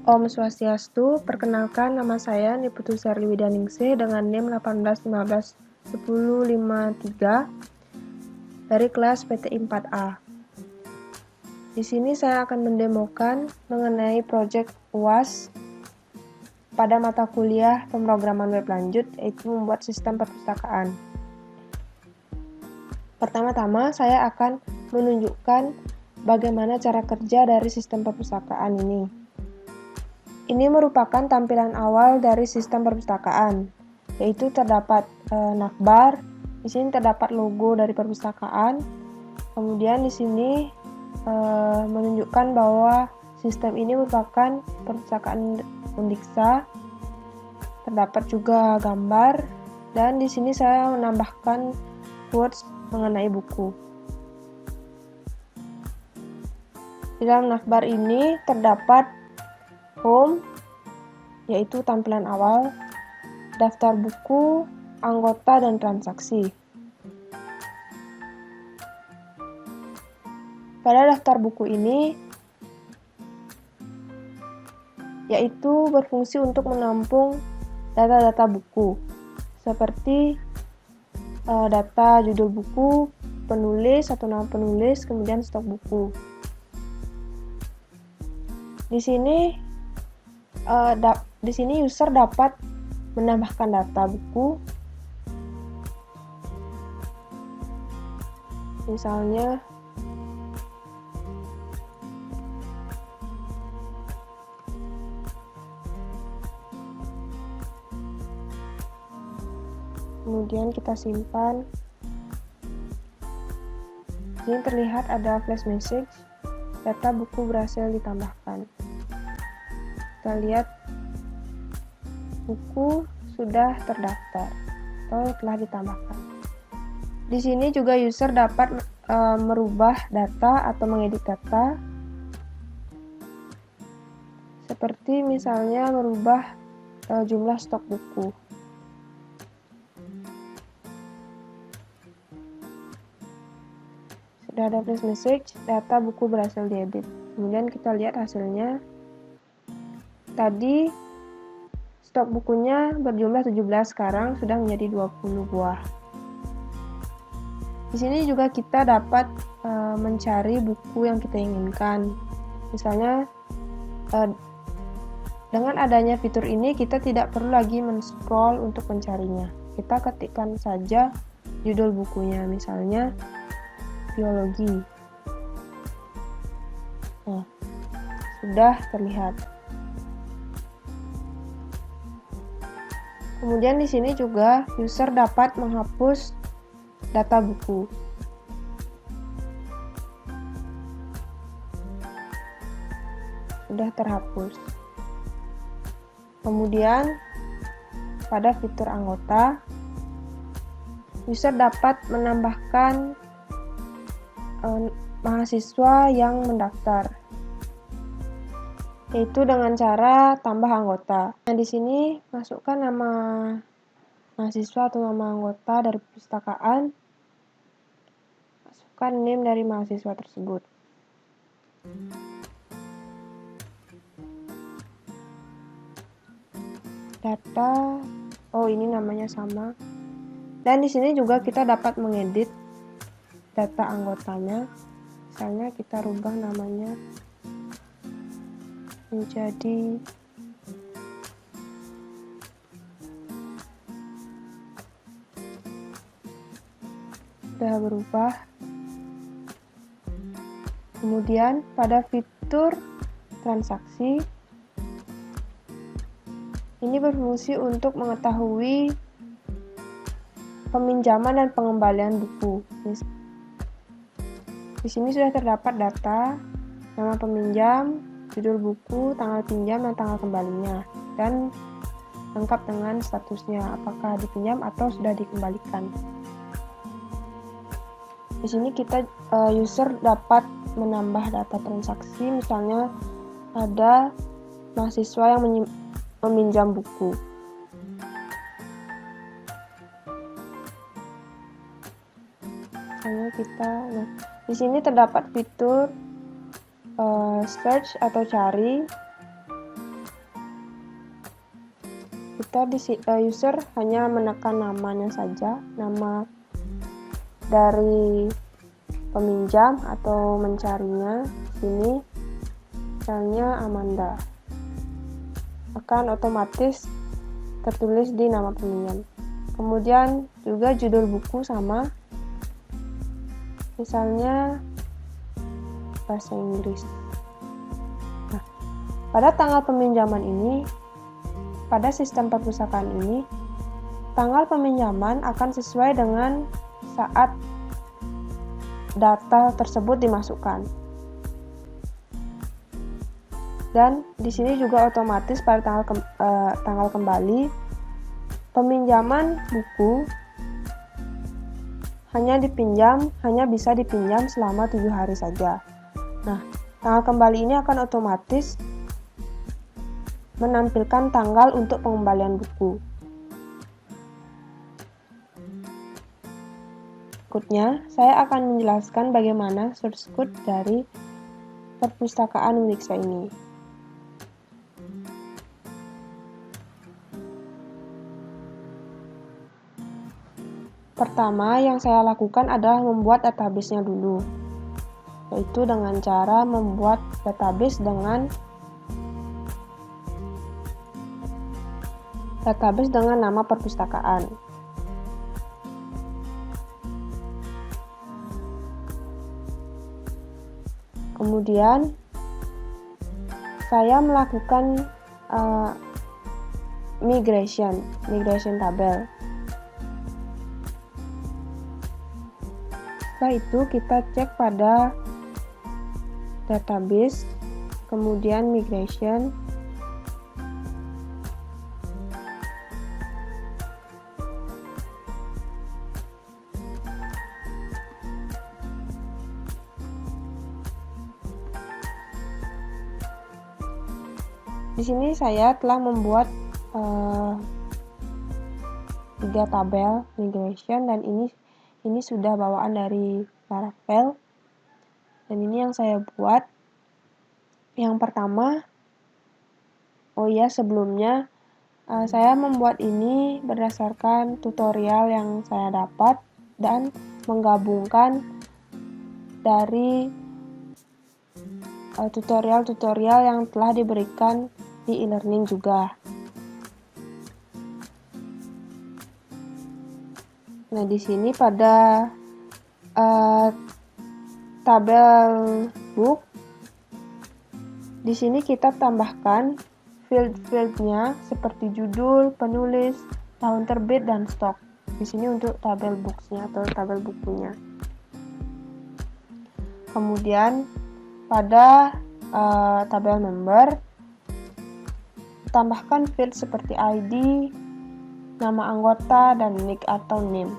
Om Swastiastu, perkenalkan nama saya Niputu Serli Widaningsih dengan NIM 18151053 dari kelas PTI 4A. Di sini saya akan mendemokan mengenai proyek UAS pada mata kuliah pemrograman web lanjut, yaitu membuat sistem perpustakaan. Pertama-tama saya akan menunjukkan bagaimana cara kerja dari sistem perpustakaan ini. Ini merupakan tampilan awal dari sistem perpustakaan, yaitu terdapat navbar. Di sini terdapat logo dari perpustakaan. Kemudian di sini menunjukkan bahwa sistem ini merupakan perpustakaan Undiksa. Terdapat juga gambar, dan di sini saya menambahkan quotes mengenai buku. Di dalam navbar ini terdapat home, yaitu tampilan awal, daftar buku, anggota, dan transaksi. Pada daftar buku ini, yaitu berfungsi untuk menampung data-data buku, seperti data judul buku, penulis atau nama penulis, kemudian stok buku. Di sini user dapat menambahkan data buku, misalnya kemudian kita simpan. Ini terlihat ada flash message, data buku berhasil ditambahkan. Kita lihat buku sudah terdaftar atau telah ditambahkan. Di sini juga user dapat merubah data atau mengedit data, seperti misalnya merubah jumlah stok buku. Sudah ada flash message, data buku berhasil diedit. Kemudian kita lihat hasilnya. Tadi stok bukunya berjumlah 17, sekarang sudah menjadi 20 buah. Di sini juga kita dapat mencari buku yang kita inginkan. Misalnya dengan adanya fitur ini kita tidak perlu lagi men-scroll untuk mencarinya. Kita ketikkan saja judul bukunya, misalnya biologi. Nah, sudah terlihat. Kemudian di sini juga user dapat menghapus data buku. Sudah terhapus. Kemudian pada fitur anggota, user dapat menambahkan mahasiswa yang mendaftar, yaitu dengan cara tambah anggota. Nah, di sini masukkan nama mahasiswa atau nama anggota dari perpustakaan, masukkan NIM dari mahasiswa tersebut. Data, ini namanya sama. Dan di sini juga kita dapat mengedit data anggotanya. Misalnya kita rubah namanya menjadi sudah berubah. Kemudian pada fitur transaksi ini berfungsi untuk mengetahui peminjaman dan pengembalian buku. Di sini sudah terdapat data nama peminjam, judul buku, tanggal pinjam, dan tanggal kembalinya, dan lengkap dengan statusnya, apakah dipinjam atau sudah dikembalikan. Di sini kita user dapat menambah data transaksi, misalnya ada mahasiswa yang meminjam buku. Misalnya di sini terdapat fitur search atau cari. user hanya menekan namanya saja, nama dari peminjam atau mencarinya. Sini misalnya Amanda, akan otomatis tertulis di nama peminjam. Kemudian juga judul buku sama, misalnya bahasa Inggris. Nah, pada tanggal peminjaman ini, pada sistem perpustakaan ini, tanggal peminjaman akan sesuai dengan saat data tersebut dimasukkan. Dan di sini juga otomatis pada tanggal kembali, peminjaman buku hanya bisa dipinjam selama 7 hari saja. Nah, tanggal kembali ini akan otomatis menampilkan tanggal untuk pengembalian buku. Berikutnya, saya akan menjelaskan bagaimana source code dari perpustakaan Unixa ini. Pertama yang saya lakukan adalah membuat database-nya dulu, yaitu dengan cara membuat database dengan nama perpustakaan. Kemudian saya melakukan migration tabel. Setelah itu kita cek pada database, kemudian migration. Di sini saya telah membuat 3 tabel migration, dan ini sudah bawaan dari Laravel, dan ini yang saya buat. Yang pertama, sebelumnya saya membuat ini berdasarkan tutorial yang saya dapat dan menggabungkan dari tutorial-tutorial yang telah diberikan di e-learning juga. Nah, di sini pada tabel book, di sini kita tambahkan field-fieldnya seperti judul, penulis, tahun terbit, dan stok. Di sini untuk tabel books-nya atau tabel bukunya. Kemudian pada tabel member, tambahkan field seperti ID, nama anggota, dan nick atau name.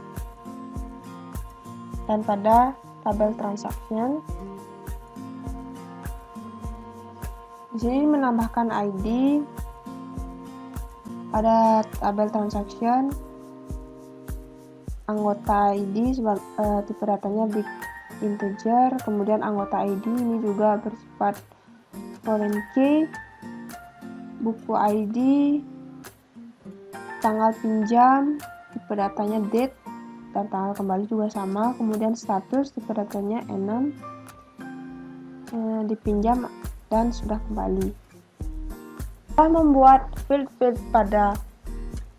Dan pada tabel transaction, di sini menambahkan ID. Pada tabel transaction, anggota ID tipe datanya big integer, kemudian anggota ID ini juga bersifat foreign key, buku ID, tanggal pinjam, tipe datanya date, dan tanggal kembali juga sama. Kemudian status, tipe datanya enum, dipinjam dan sudah kembali. Setelah membuat field-field pada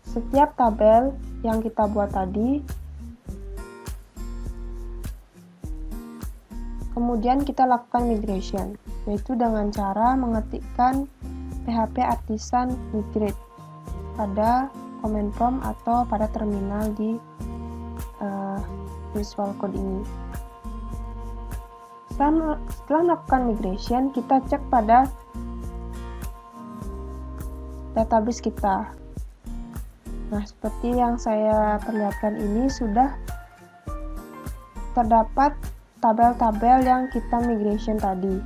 setiap tabel yang kita buat tadi, kemudian kita lakukan migration, yaitu dengan cara mengetikkan PHP Artisan Migrate pada command prompt atau pada terminal di Visual Code ini. Setelah melakukan migration, kita cek pada database kita. Nah, seperti yang saya perlihatkan ini sudah terdapat tabel-tabel yang kita migration tadi.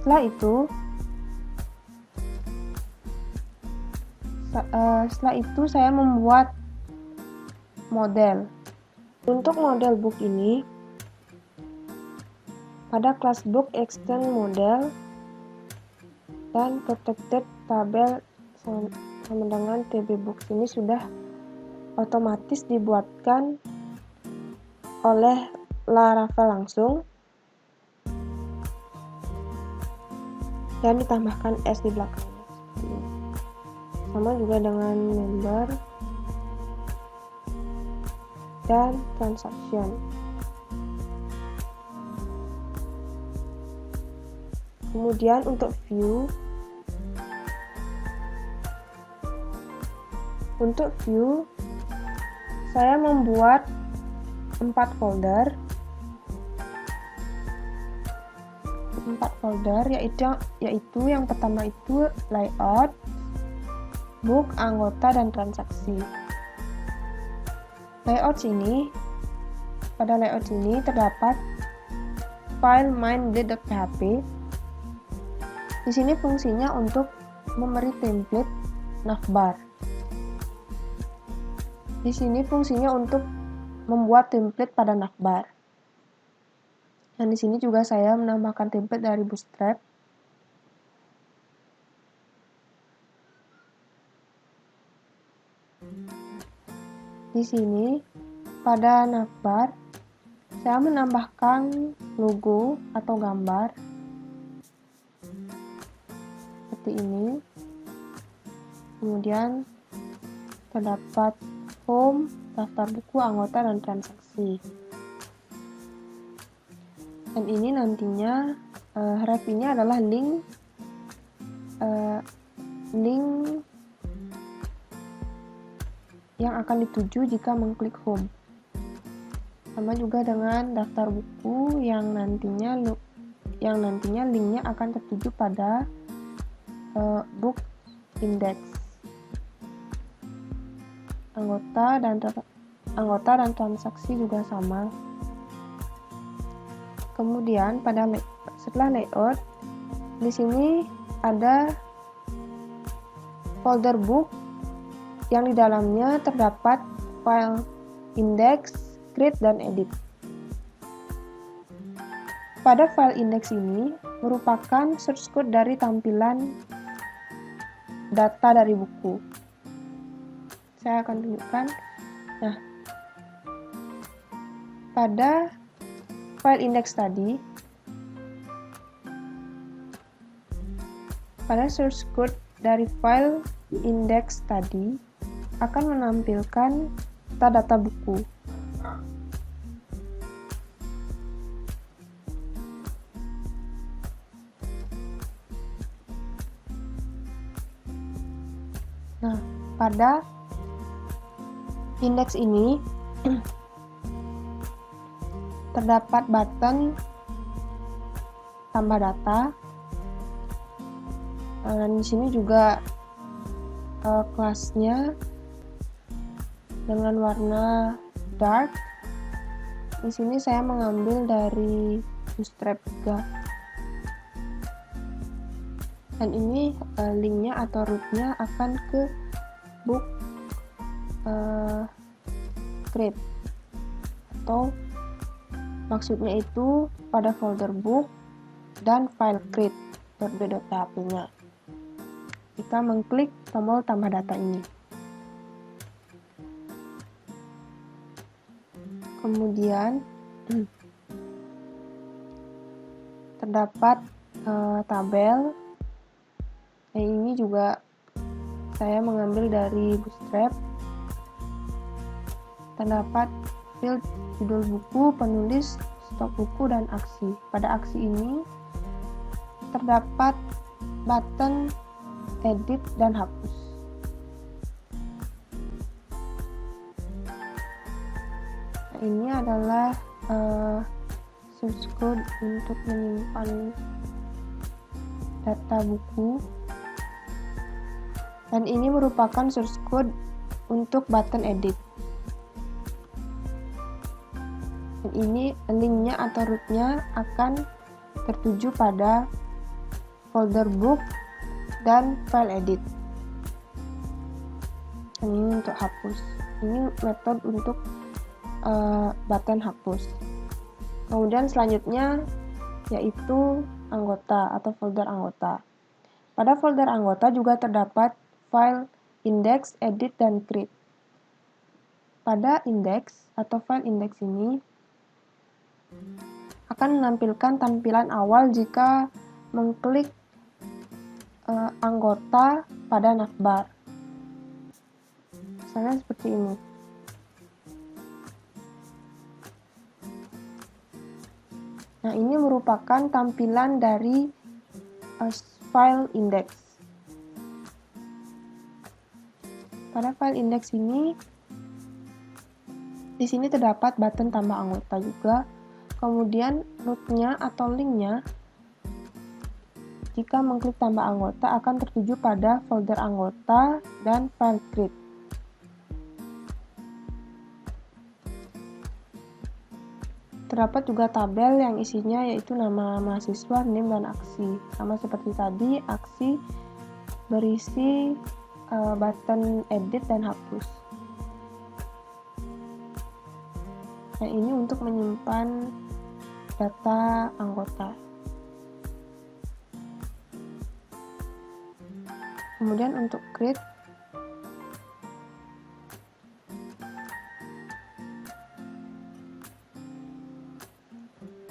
Setelah itu saya membuat model. Untuk model book ini, pada kelas book extend model, dan protected tabel sama dengan tbBooks ini sudah otomatis dibuatkan oleh Laravel langsung dan ditambahkan S di belakangnya seperti ini. Sama juga dengan member dan transaction. Kemudian untuk view, saya membuat 4 folder, yaitu yang pertama itu layout, book, anggota, dan transaksi. Pada layout ini terdapat file main.php. Di sini fungsinya untuk memberi template navbar. Di sini fungsinya untuk membuat template pada navbar. Dan di sini juga saya menambahkan template dari Bootstrap. Di sini pada navbar saya menambahkan logo atau gambar seperti ini. Kemudian terdapat home, daftar buku, anggota, dan transaksi. Dan ini nantinya ref ini adalah link yang akan dituju jika mengklik home. Sama juga dengan daftar buku yang nantinya linknya akan tertuju pada book index. Anggota dan transaksi juga sama. Kemudian setelah layout, di sini ada folder book yang di dalamnya terdapat file index, create, dan edit. Pada file index ini merupakan source code dari tampilan data dari buku. Saya akan tunjukkan. Nah, pada file index tadi, pada source code dari file index tadi akan menampilkan data buku. Nah, pada indeks ini terdapat button tambah data, dan di sini juga kelasnya dengan warna dark. Di sini saya mengambil dari Bootstrap juga. Dan ini linknya atau rootnya akan ke book create, atau maksudnya itu pada folder book dan file create.php-nya. Kita mengklik tombol tambah data ini. Kemudian terdapat tabel. Ini juga saya mengambil dari Bootstrap. Terdapat field judul buku, penulis, stok buku, dan aksi. Pada aksi ini terdapat button edit dan hapus. Nah, ini adalah source code untuk menyimpan data buku, dan ini merupakan source code untuk button edit. Dan ini linknya atau rootnya akan tertuju pada folder book dan file edit. Dan ini untuk hapus. Ini metode untuk button hapus. Kemudian selanjutnya yaitu anggota atau folder anggota. Pada folder anggota juga terdapat file index, edit, dan create. Pada index atau file index ini akan menampilkan tampilan awal jika mengklik anggota pada navbar. Misalnya seperti ini. Nah, ini merupakan tampilan dari file index. Pada file index ini, di sini terdapat button tambah anggota juga. Kemudian root-nya atau link-nya, jika mengklik tambah anggota akan tertuju pada folder anggota dan file create. Terdapat juga tabel yang isinya yaitu nama mahasiswa, name, dan aksi. Sama seperti tadi, aksi berisi button edit dan hapus. Nah, ini untuk menyimpan data anggota. Kemudian untuk create,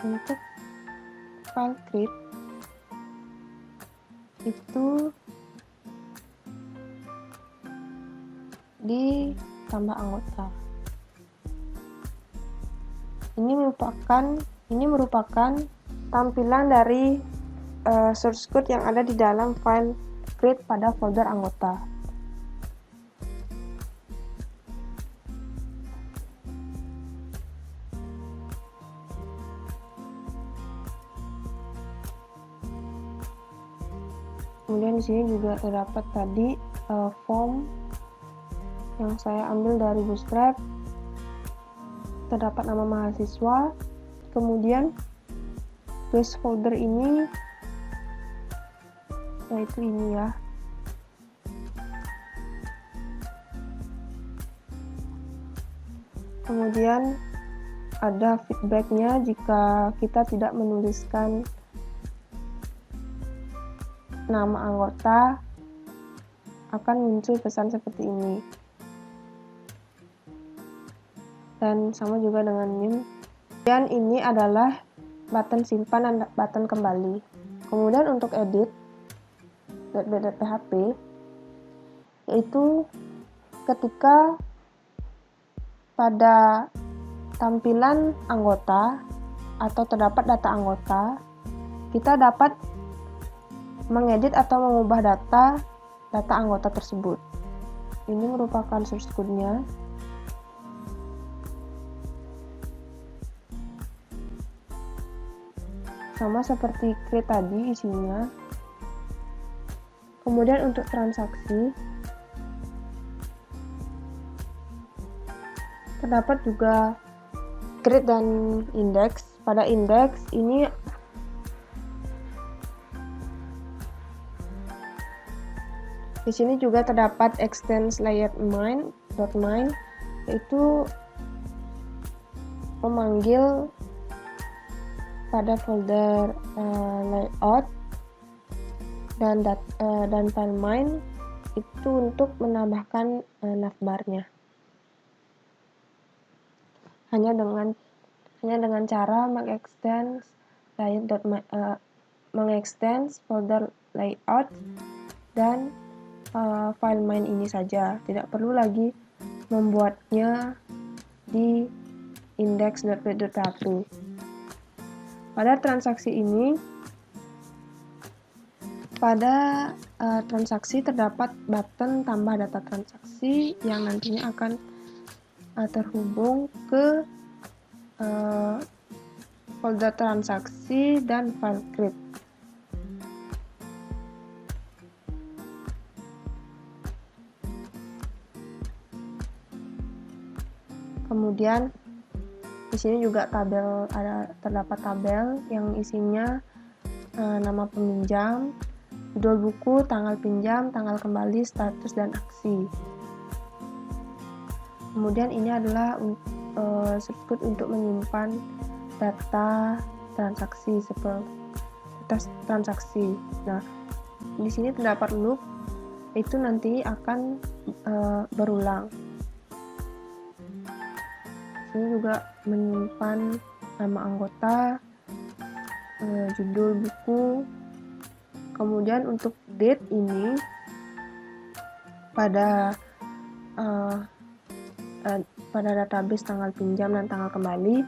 untuk file create itu ditambah anggota. Ini merupakan tampilan dari source code yang ada di dalam file create pada folder anggota. Kemudian di sini juga terdapat tadi form yang saya ambil dari Bootstrap. Terdapat nama mahasiswa. Kemudian base folder ini yaitu ini ya. Kemudian ada feedbacknya jika kita tidak menuliskan nama anggota, akan muncul pesan seperti ini. Dan sama juga dengan name. Dan ini adalah button simpan dan button kembali. Kemudian untuk edit .php yaitu ketika pada tampilan anggota atau terdapat data anggota, kita dapat mengedit atau mengubah data anggota tersebut. Ini merupakan source code-nya. Sama seperti create tadi isinya. Kemudian untuk transaksi terdapat juga create dan index. Pada index ini di sini juga terdapat extends layer mine yaitu memanggil pada folder layout dan file mine itu untuk menambahkan navbarnya. Hanya dengan cara mengextend folder layout dan file mine ini saja. Tidak perlu lagi membuatnya di index.php. Pada transaksi ini, pada transaksi terdapat button tambah data transaksi yang nantinya akan terhubung ke folder transaksi dan file create. Kemudian di sini juga terdapat tabel yang isinya nama peminjam, judul buku, tanggal pinjam, tanggal kembali, status, dan aksi. Kemudian ini adalah script untuk menyimpan data transaksi seperti transaksi. Nah, Di sini terdapat loop, itu nanti akan berulang. Ini juga menyimpan nama anggota, judul buku. Kemudian untuk date ini pada database tanggal pinjam dan tanggal kembali,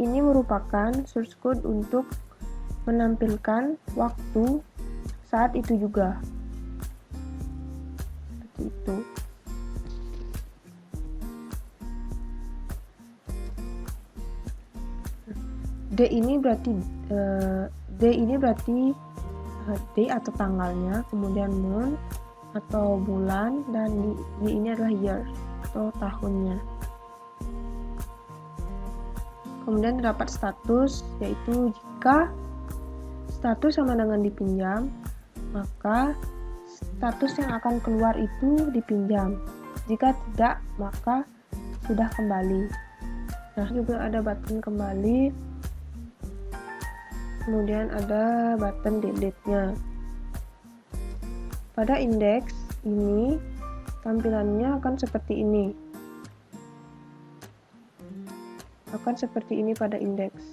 ini merupakan source code untuk menampilkan waktu saat itu juga. Seperti itu. D ini berarti day atau tanggalnya, kemudian month atau bulan, dan Y ini adalah year atau tahunnya. Kemudian terdapat status, yaitu jika status sama dengan dipinjam, maka status yang akan keluar itu dipinjam. Jika tidak, maka sudah kembali. Nah, juga ada button kembali, kemudian ada button delete-nya. Pada indeks ini, tampilannya akan seperti ini. Akan seperti ini pada indeks.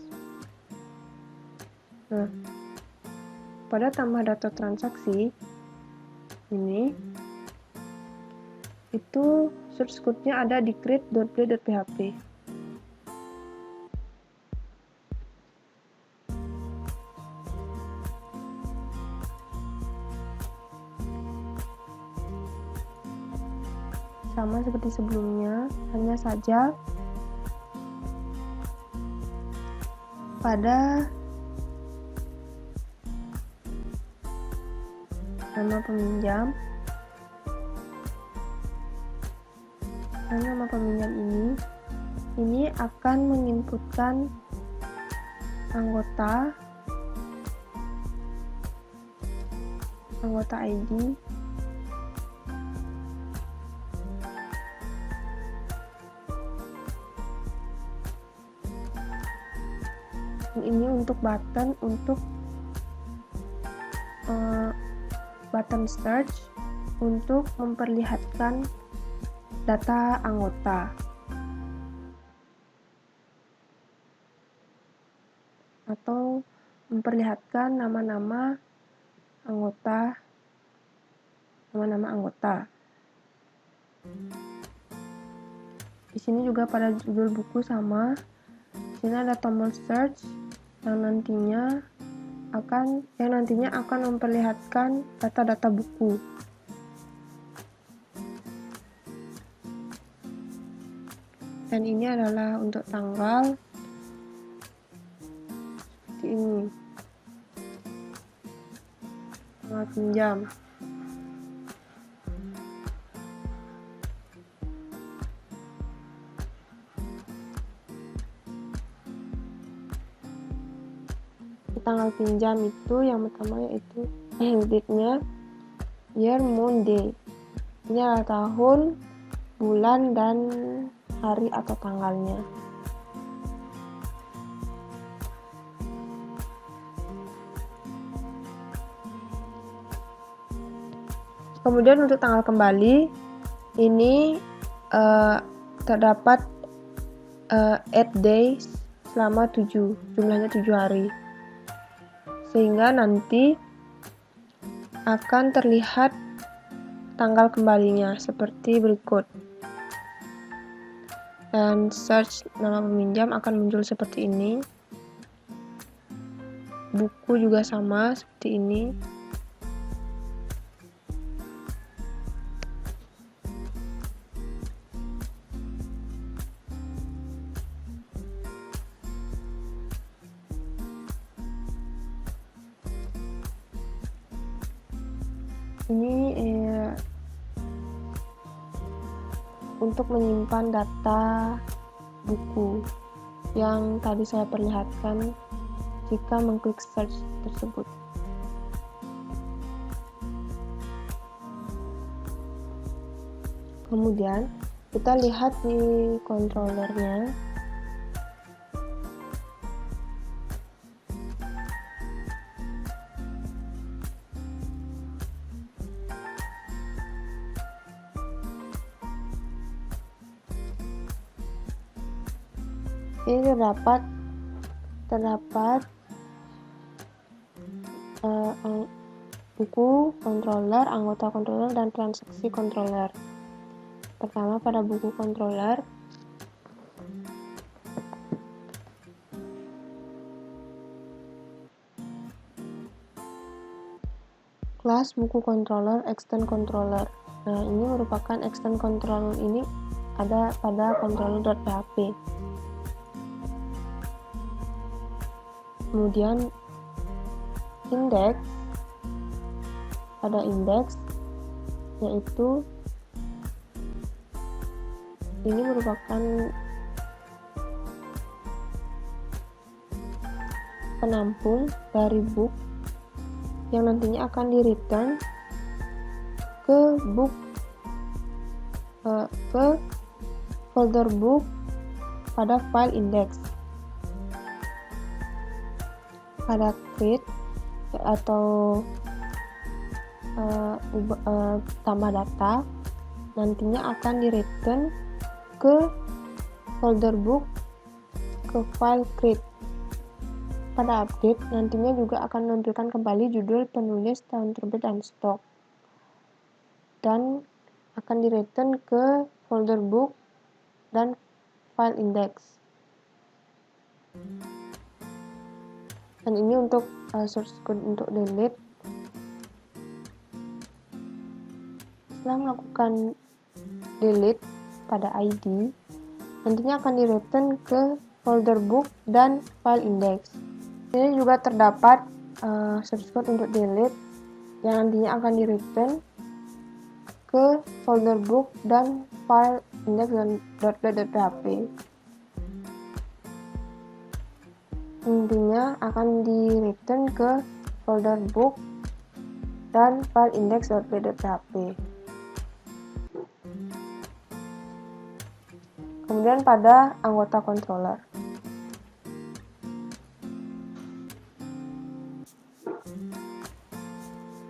Nah, pada tambah data transaksi ini, itu source code-nya ada di create.play.php. Sama seperti sebelumnya, hanya saja pada nama peminjam ini akan menginputkan anggota ID, ini untuk button button search untuk memperlihatkan data anggota atau memperlihatkan nama-nama anggota. Di sini juga pada judul buku sama. Di sini ada tombol search yang nantinya akan memperlihatkan data-data buku. Dan ini adalah untuk tanggal seperti ini, tanggal pinjam. Tanggal pinjam itu yang pertama yaitu date-nya year, month, day. Ini adalah tahun, bulan, dan hari atau tanggalnya. Kemudian untuk tanggal kembali ini terdapat 8 days selama jumlahnya 7 hari. Sehingga nanti akan terlihat tanggal kembalinya seperti berikut. Dan search nama peminjam akan muncul seperti ini. Buku juga sama seperti ini. Ini untuk menyimpan data buku yang tadi saya perlihatkan jika mengklik search tersebut. Kemudian kita lihat di controllernya. Ini terdapat buku controller, anggota controller, dan transaksi controller. Pertama, pada buku controller, kelas buku controller, extend controller. Nah, ini merupakan extend controller, ini ada pada controller.php. Kemudian index, pada index, yaitu ini merupakan penampung dari book yang nantinya akan di return ke folder book pada file index. Pada create atau tambah data, nantinya akan di return ke folder book ke file create. Pada update, nantinya juga akan menampilkan kembali judul, penulis, tahun terbit, dan stok, dan akan di return ke folder book dan file index. Dan ini untuk source code untuk delete. Setelah melakukan delete pada ID, nantinya akan di return ke folder book dan file index. Ini juga terdapat source code untuk delete yang nantinya akan di return ke folder book dan file index.php. Intinya akan di return ke folder book dan file index.php. Kemudian pada anggota controller,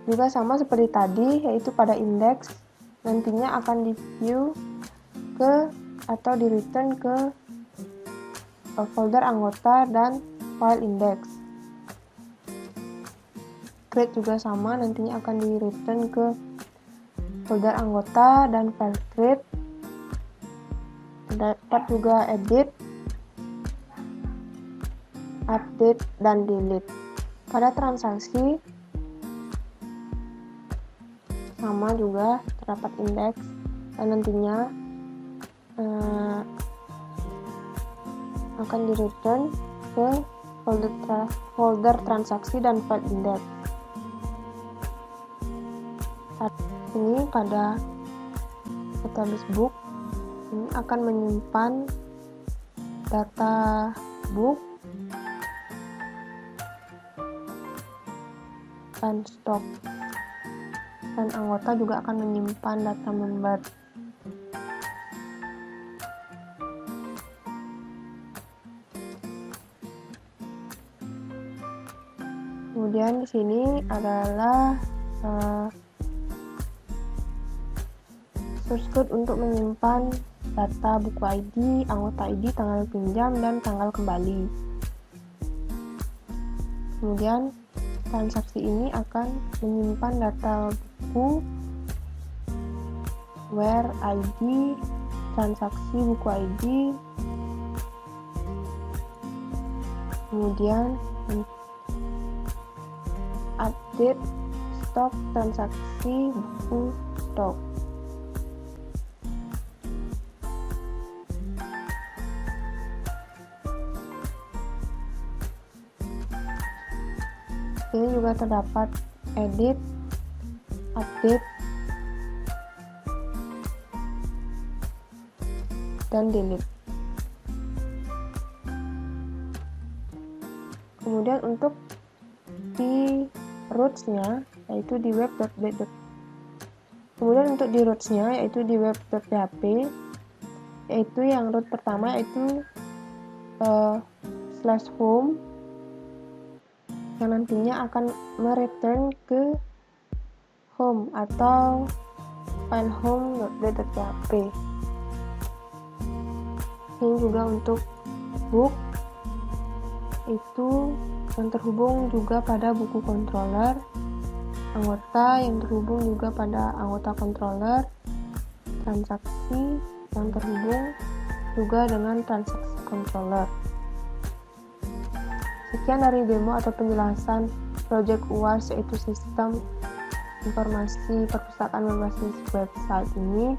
juga sama seperti tadi, yaitu pada index nantinya akan di view ke atau di return ke folder anggota dan file index. Create juga sama, nantinya akan di return ke folder anggota dan file create. Dapat juga edit, update, dan delete. Pada transaksi sama juga terdapat index dan nantinya akan di return ke folder transaksi dan file index. Saat ini pada database book ini akan menyimpan data book dan stok, dan anggota juga akan menyimpan data member. Kemudian di sini adalah source code untuk menyimpan data buku ID, anggota ID, tanggal pinjam, dan tanggal kembali. Kemudian transaksi ini akan menyimpan data buku, where ID, transaksi buku ID, kemudian update stok transaksi buku stok. Ini juga terdapat edit, update, dan delete. Kemudian untuk di roots-nya yaitu di web.php. Kemudian untuk di roots-nya yaitu di web.php, yaitu yang root pertama yaitu /home yang nantinya akan mereturn ke home atau file home.php. Ini juga untuk book itu yang terhubung juga pada buku controller, anggota yang terhubung juga pada anggota controller, transaksi yang terhubung juga dengan transaksi controller. Sekian dari demo atau penjelasan Project UAS, yaitu sistem informasi perpustakaan berbasis website ini.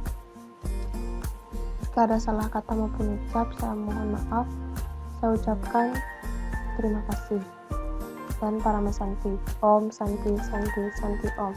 Jika ada salah kata maupun ucap, saya mohon maaf. Saya ucapkan terima kasih. Dan Parama Santi. Om Santi Santi Santi Om.